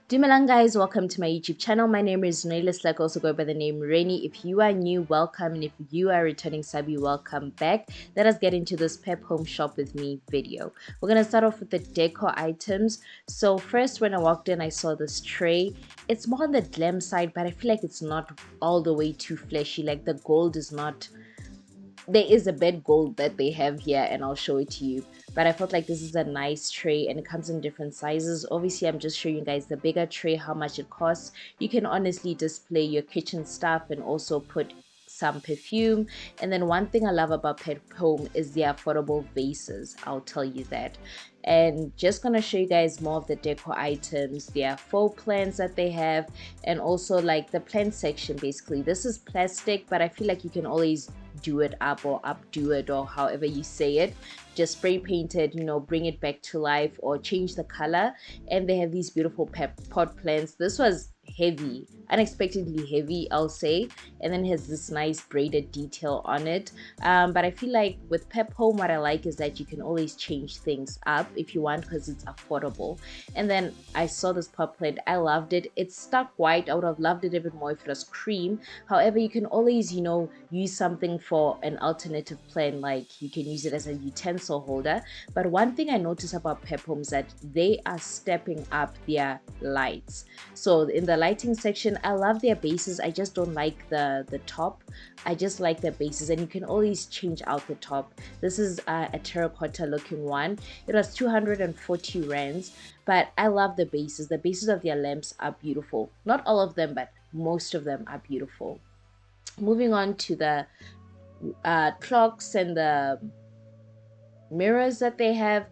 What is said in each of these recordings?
Dumelang guys, welcome to my YouTube channel. My name is Reneilwe Sehlake, also go by the name Reni. If you are new, welcome, and if you are returning subby, welcome back. Let us get into this PEP home shop with me video. We're gonna start off with the decor items. So first, when I walked in, I saw this tray. It's more on the glam side, but I feel like it's not all the way too flashy. Like the gold is not, there is a bed gold that they have here, and I'll show it to you, but I felt like this is a nice tray and it comes in different sizes. Obviously, I'm just showing you guys the bigger tray, how much it costs. You can honestly display your kitchen stuff and also put some perfume. And then one thing I love about Pet Home is the affordable vases, I'll tell you that. And just gonna show you guys more of the decor items, their faux plants that they have, and also like the plant section. Basically, this is plastic, but I feel like you can always do it up or updo it, or however you say it. Just spray paint it, you know, bring it back to life or change the color. And they have these beautiful pot plants. This was heavy, unexpectedly heavy, I'll say, and then has this nice braided detail on it. But I feel like with Pep Home, what I like is that you can always change things up if you want, because it's affordable. And then I saw this pot plant, I loved it. It's stuck white. I would have loved it a bit more if it was cream. However, you can always, you know, use something for an alternative plant, like you can use it as a utensil holder. But one thing I noticed about Pep Home is that they are stepping up their lights. So in the lighting section, I love their bases. I just don't like the top. I just like the bases, and you can always change out the top. This is a terracotta looking one. It was 240 rands, but I love the bases. The bases of their lamps are beautiful. Not all of them, but most of them are beautiful. Moving on to the clocks and the mirrors that they have.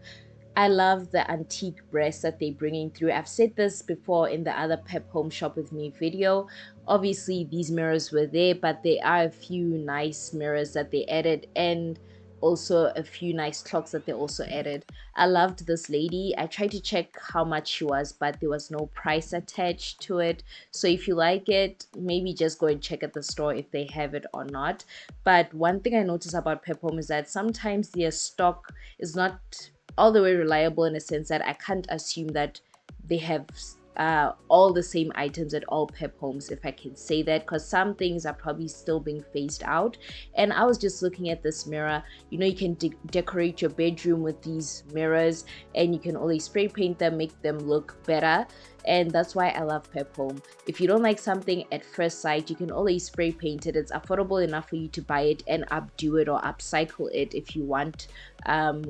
I love the antique brass that they're bringing through. I've said this before in the other Pep Home Shop with Me video. Obviously, these mirrors were there, but there are a few nice mirrors that they added, and also a few nice clocks that they also added. I loved this lady. I tried to check how much she was, but there was no price attached to it. So if you like it, maybe just go and check at the store if they have it or not. But one thing I noticed about Pep Home is that sometimes their stock is not all the way reliable, in a sense that I can't assume that they have all the same items at all Pep Homes, if I can say that, because some things are probably still being phased out. And I was just looking at this mirror. You know, you can decorate your bedroom with these mirrors, and you can always spray paint them, make them look better. And that's why I love Pep Home. If you don't like something at first sight, you can always spray paint it. It's affordable enough for you to buy it and updo it or upcycle it if you want,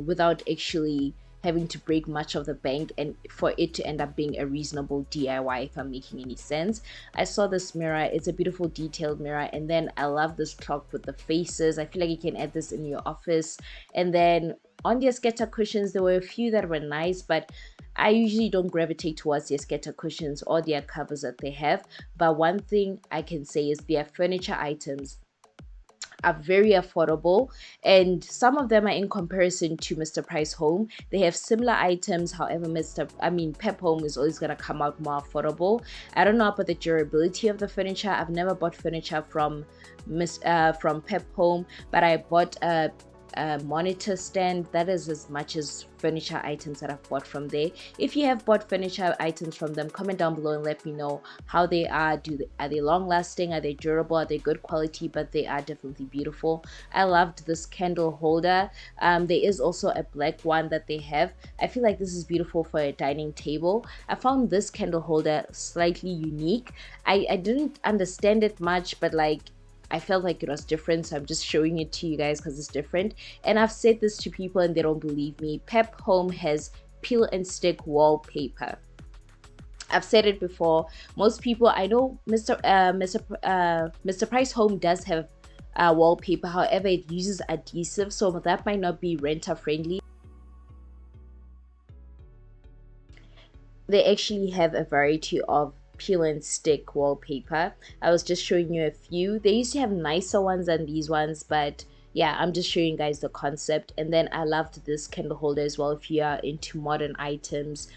without actually having to break much of the bank, and for it to end up being a reasonable DIY, if I'm making any sense. I saw this mirror. It's a beautiful detailed mirror. And then I love this clock with the faces. I feel like you can add this in your office. And then on their scatter cushions, there were a few that were nice, but I usually don't gravitate towards their scatter cushions or their covers that they have. But one thing I can say is their furniture items are very affordable, and some of them are in comparison to Mr. Price Home. They have similar items, however Pep Home is always going to come out more affordable. I don't know about the durability of the furniture. I've never bought furniture from Pep Home, but I bought a monitor stand. That is as much as furniture items that I've bought from there. If you have bought furniture items from them, comment down below and let me know how they are. Are they long lasting? Are they durable? Are they good quality? But they are definitely beautiful. I loved this candle holder. There is also a black one that they have. I feel like this is beautiful for a dining table. I found this candle holder slightly unique. I didn't understand it much, but like I felt like it was different, so I'm just showing it to you guys because it's different. And I've said this to people and they don't believe me. Pep Home has peel and stick wallpaper. I've said it before. Most people, I know Mr. Price Home does have wallpaper. However, it uses adhesive, so that might not be renter friendly. They actually have a variety of peel and stick wallpaper. I was just showing you a few. They used to have nicer ones than these ones, but yeah, I'm just showing you guys the concept. And then I loved this candle holder as well. If you are into modern items,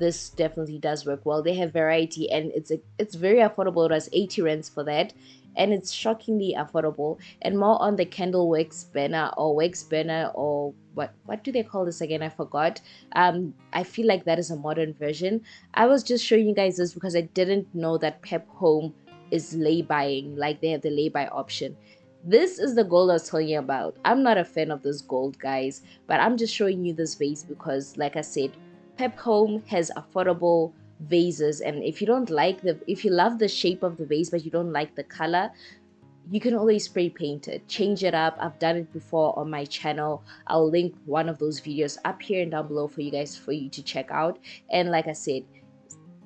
this definitely does work well. They have variety, and it's very affordable. It was 80 rands for that, and it's shockingly affordable. And more on the candle wax burner or wax burner, or what do they call this again? I forgot. I feel like that is a modern version. I was just showing you guys this because I didn't know that Pep Home is lay-buying, like they have the lay-by option. This is the gold I was telling you about. I'm not a fan of this gold, guys, but I'm just showing you this vase because, like I said, Pep Home has affordable vases, and if you don't like if you love the shape of the vase but you don't like the color, you can always spray paint it, change it up. I've done it before on my channel. I'll link one of those videos up here and down below for you to check out. And like I said,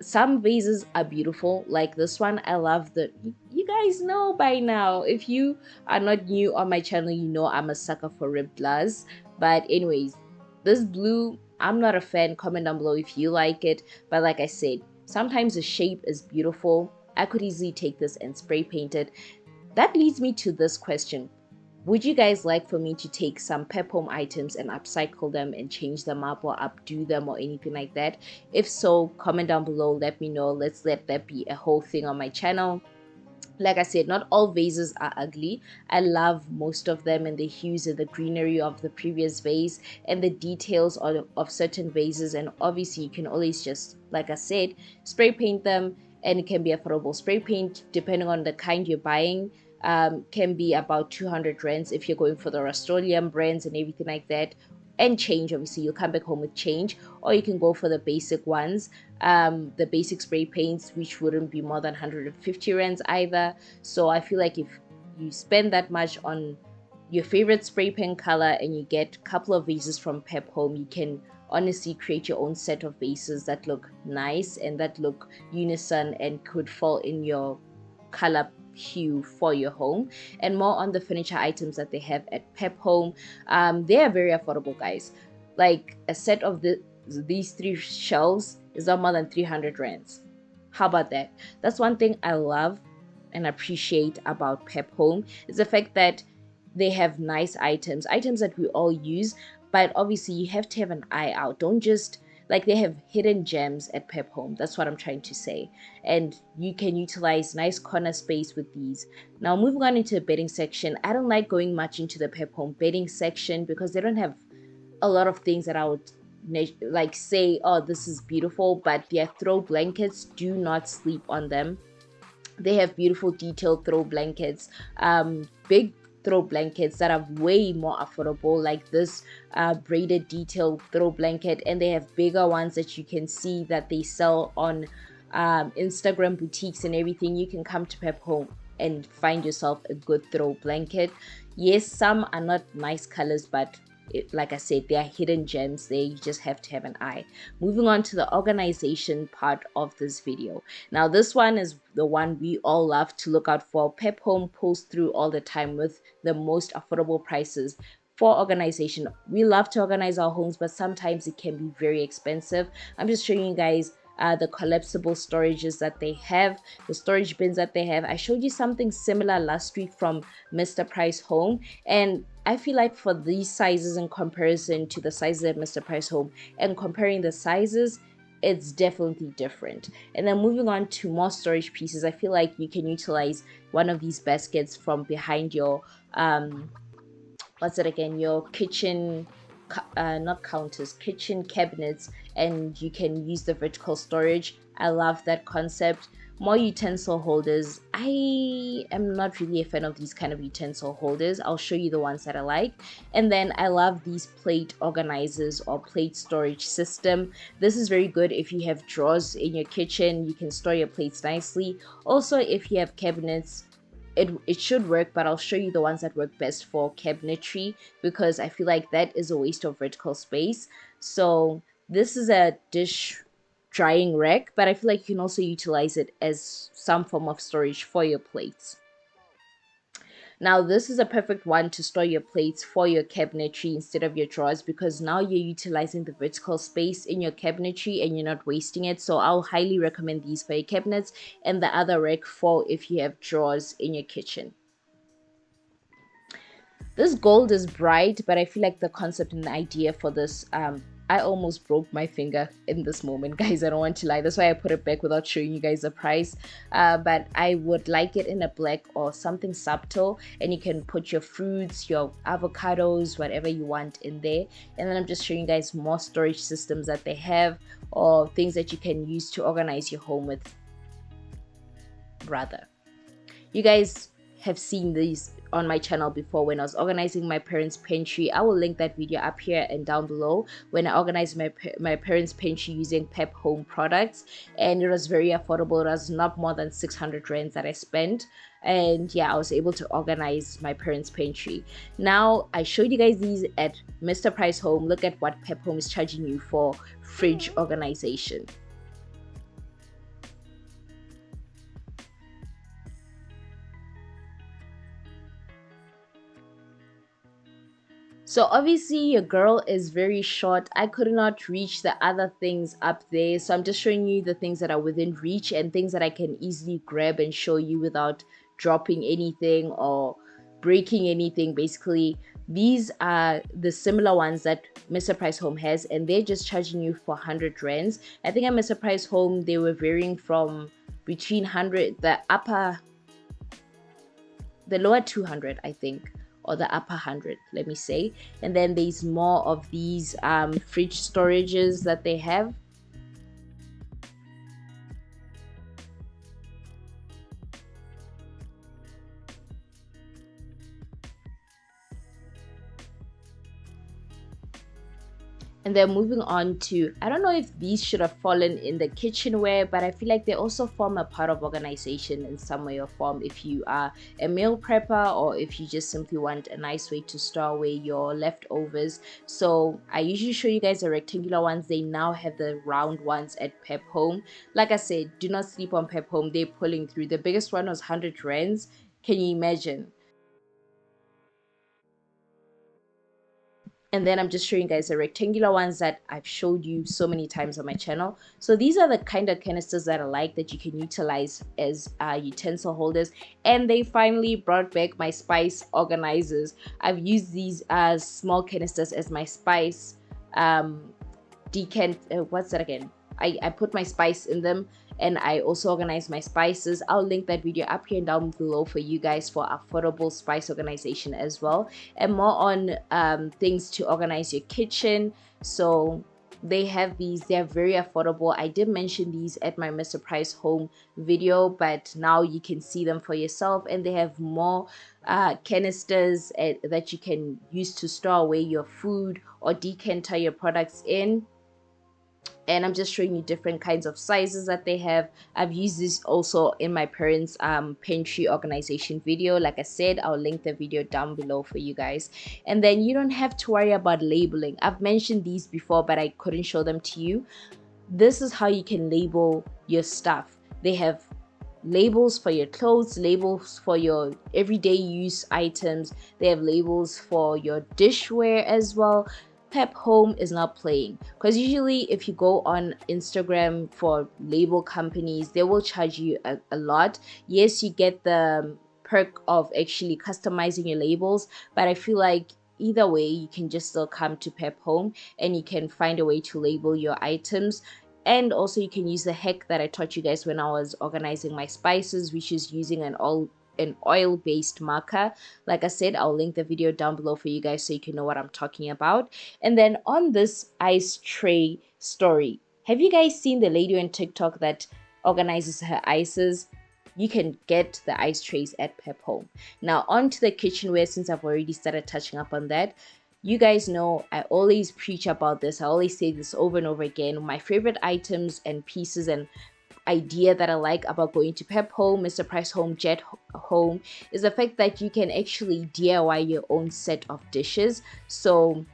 some vases are beautiful, like this one. I love the, you guys know by now, if you are not new on my channel, you know I'm a sucker for ribbed glass. But anyways, this blue, I'm not a fan. Comment down below if you like it. But like I said, sometimes the shape is beautiful. I could easily take this and spray paint it. That leads me to this question: would you guys like for me to take some Pep Home items and upcycle them and change them up or updo them or anything like that? If so, comment down below, let me know. Let's let that be a whole thing on my channel. Like I said, not all vases are ugly. I love most of them, and the hues and the greenery of the previous vase and the details of certain vases. And obviously you can always just, like I said, spray paint them, and it can be affordable. Spray paint, depending on the kind you're buying, can be about 200 rands if you're going for the Rust-Oleum brands and everything like that. And change, obviously you'll come back home with change, or you can go for the basic ones, the basic spray paints, which wouldn't be more than 150 rands either. So I feel like if you spend that much on your favorite spray paint color and you get a couple of vases from Pep Home, you can honestly create your own set of vases that look nice and that look unison and could fall in your color hue for your home. And more on the furniture items that they have at Pep Home, they are very affordable, guys. Like a set of these 3 shelves is not more than 300 rands. How about that? That's one thing I love and appreciate about Pep Home, is the fact that they have nice items that we all use. But obviously you have to have an eye out. Don't just, like, they have hidden gems at Pep Home. That's what I'm trying to say. And you can utilize nice corner space with these. Now moving on into the bedding section, I don't like going much into the Pep Home bedding section because they don't have a lot of things that I would like say, oh, this is beautiful. But their throw blankets, do not sleep on them. They have beautiful detailed throw blankets, big throw blankets that are way more affordable, like this braided detailed throw blanket. And they have bigger ones that you can see that they sell on Instagram boutiques and everything. You can come to Pep Home and find yourself a good throw blanket. Yes, some are not nice colors, but like I said, they are hidden gems there. You just have to have an eye. Moving on to the organization part of this video. Now this one is the one we all love to look out for. Pep Home pulls through all the time with the most affordable prices for organization. We love to organize our homes, but sometimes it can be very expensive. I'm just showing you guys the collapsible storages that they have, the storage bins that they have. I showed you something similar last week from Mr. Price Home, and I feel like for these sizes in comparison to the sizes at Mr. Price Home, and comparing the sizes, it's definitely different. And then moving on to more storage pieces, I feel like you can utilize one of these baskets from behind your what's it again, your kitchen, not counters, kitchen cabinets, and you can use the vertical storage. I love that concept. More utensil holders. I am not really a fan of these kind of utensil holders. I'll show you the ones that I like. And then I love these plate organizers or plate storage system. This is very good if you have drawers in your kitchen. You can store your plates nicely. Also, if you have cabinets, it should work, but I'll show you the ones that work best for cabinetry, because I feel like that is a waste of vertical space. So this is a dish drying rack, but I feel like you can also utilize it as some form of storage for your plates. Now this is a perfect one to store your plates for your cabinetry instead of your drawers, because now you're utilizing the vertical space in your cabinetry and you're not wasting it. So I'll highly recommend these for your cabinets, and the other rack for if you have drawers in your kitchen. This gold is bright, but I feel like the concept and the idea for this I almost broke my finger in this moment, guys. I don't want to lie. That's why I put it back without showing you guys the price. But I would like it in a black or something subtle, and you can put your fruits, your avocados, whatever you want in there. And then I'm just showing you guys more storage systems that they have, or things that you can use to organize your home with, rather. You guys have seen these on my channel before when I was organizing my parents' pantry. I will link that video up here and down below when I organized my parents' pantry using PEP home products, and it was very affordable. It was not more than 600 rands that I spent, and yeah, I was able to organize my parents' pantry. Now I showed you guys these at Mr. Price Home. Look at what PEP Home is charging you for fridge organization. So obviously your girl is very short. I could not reach the other things up there. So I'm just showing you the things that are within reach and things that I can easily grab and show you without dropping anything or breaking anything. Basically, these are the similar ones that Mr. Price Home has, and they're just charging you for 100 rands. I think at Mr. Price Home, they were varying from between 100, the lower 200, I think, or the upper 100, let me say. And then there's more of these fridge storages that they have. And then moving on to, I don't know if these should have fallen in the kitchenware, but I feel like they also form a part of organization in some way or form if you are a meal prepper, or if you just simply want a nice way to store away your leftovers. So I usually show you guys the rectangular ones. They now have the round ones at PEP Home. Like I said, do not sleep on PEP Home. They're pulling through. The biggest one was 100 rands. Can you imagine? And then I'm just showing you guys the rectangular ones that I've showed you so many times on my channel. So these are the kind of canisters that I like that you can utilize as utensil holders. And they finally brought back my spice organizers. I've used these small canisters as my spice what's that again? I put my spice in them, and I also organize my spices. I'll link that video up here and down below for you guys for affordable spice organization as well, and more on things to organize your kitchen. So they have these. They're very affordable. I did mention these at my Mr. Price Home video, but now you can see them for yourself, and they have more canisters that you can use to store away your food or decanter your products in. And I'm just showing you different kinds of sizes that they have. I've used this also in my parents pantry organization video. Like I said, I'll link the video down below for you guys. And then you don't have to worry about labeling. I've mentioned these before, but I couldn't show them to you. This is how you can label your stuff. They have labels for your clothes, labels for your everyday use items. They have labels for your dishware as well. PEP Home is not playing, because usually if you go on Instagram for label companies, they will charge you a lot. Yes, you get the perk of actually customizing your labels, but I feel like either way you can just still come to PEP Home and you can find a way to label your items. And also you can use the hack that I taught you guys when I was organizing my spices, which is using an oil-based marker. Like I said, I'll link the video down below for you guys so you can know what I'm talking about. And then on this ice tray story, have you guys seen the lady on TikTok that organizes her ices? You can get the ice trays at PEP Home. Now on to the kitchenware, since I've already started touching up on that. You guys know I always preach about this. I always say this over and over again. My favorite items and pieces and idea that I like about going to PEP Home, Mr. Price Home, Jet Home is the fact that you can actually DIY your own set of dishes. So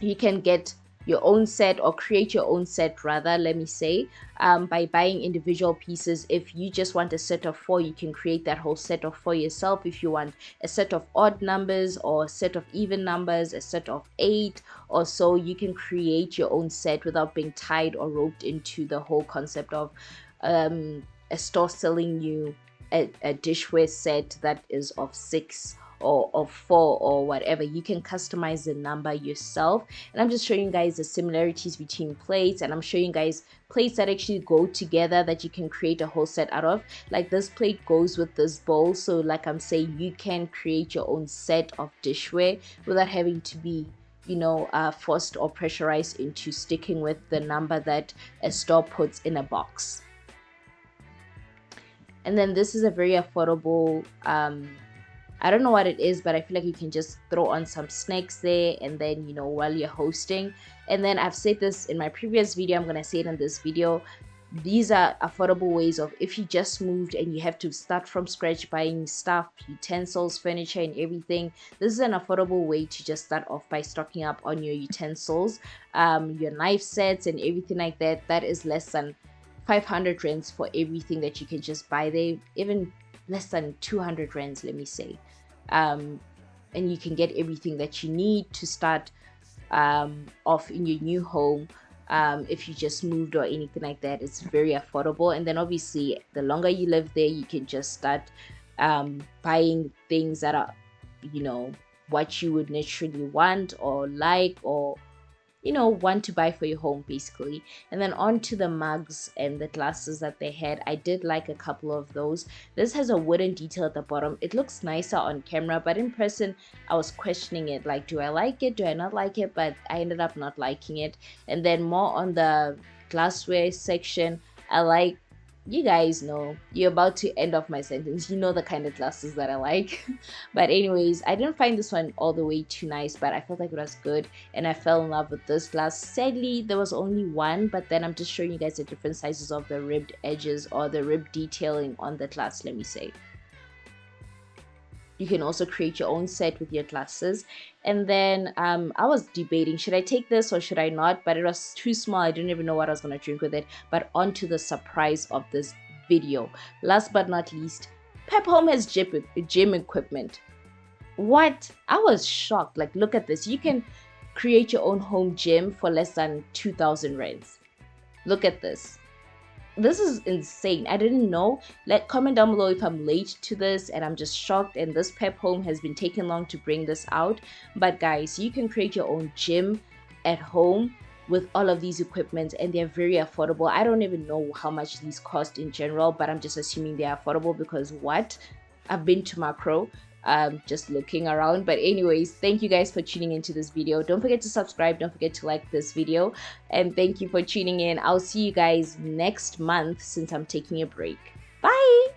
you can get your own set, or create your own set rather, let me say, by buying individual pieces. If you just want a set of 4, you can create that whole set of 4 yourself. If you want a set of odd numbers or a set of even numbers, a set of 8 or so, you can create your own set without being tied or roped into the whole concept of a store selling you a dishware set that is of 6 or 4 or whatever. You can customize the number yourself, and I'm just showing you guys the similarities between plates, and I'm showing you guys plates that actually go together that you can create a whole set out of. Like this plate goes with this bowl, so like I'm saying, you can create your own set of dishware without having to be, you know, forced or pressurized into sticking with the number that a store puts in a box. And then this is a very affordable, I don't know what it is, but I feel like you can just throw on some snacks there, and then, you know, while you're hosting. And then I've said this in my previous video, I'm gonna say it in this video, these are affordable ways of, if you just moved and you have to start from scratch buying stuff, utensils, furniture and everything, this is an affordable way to just start off by stocking up on your utensils, your knife sets and everything like that. That is less than 500 rands for everything that you can just buy there, even less than 200 rands, let me say. And you can get everything that you need to start off in your new home. If you just moved or anything like that, it's very affordable. And then obviously the longer you live there, you can just start buying things that are, you know, what you would naturally want or like, or, you know, want to buy for your home basically. And then on to the mugs and the glasses that they had. I did like a couple of those. This has a wooden detail at the bottom. It looks nicer on camera, but in person I was questioning it, like, do I like it, do I not like it? But I ended up not liking it. And then more on the glassware section, I like, you guys know, you're about to end off my sentence, you know the kind of glasses that I like. But anyways, I didn't find this one all the way too nice, but I felt like it was good and I fell in love with this glass. Sadly, there was only one, but then I'm just showing you guys the different sizes of the ribbed edges or the ribbed detailing on the glass, let me say. You can also create your own set with your glasses. And then I was debating, should I take this or should I not? But it was too small. I didn't even know what I was going to drink with it. But on to the surprise of this video. Last but not least, PEP Home has gym equipment. What? I was shocked. Like, look at this. You can create your own home gym for less than 2,000 rands. Look at this. This is insane. I didn't know. Comment down below if I'm late to this and I'm just shocked and this PEP Home has been taking long to bring this out. But guys, you can create your own gym at home with all of these equipment, and they're very affordable. I don't even know how much these cost in general, but I'm just assuming they're affordable because what? I've been to Macro, just looking around. But anyways, thank you guys for tuning into this video. Don't forget to subscribe, don't forget to like this video, and thank you for tuning in. I'll see you guys next month since I'm taking a break. Bye.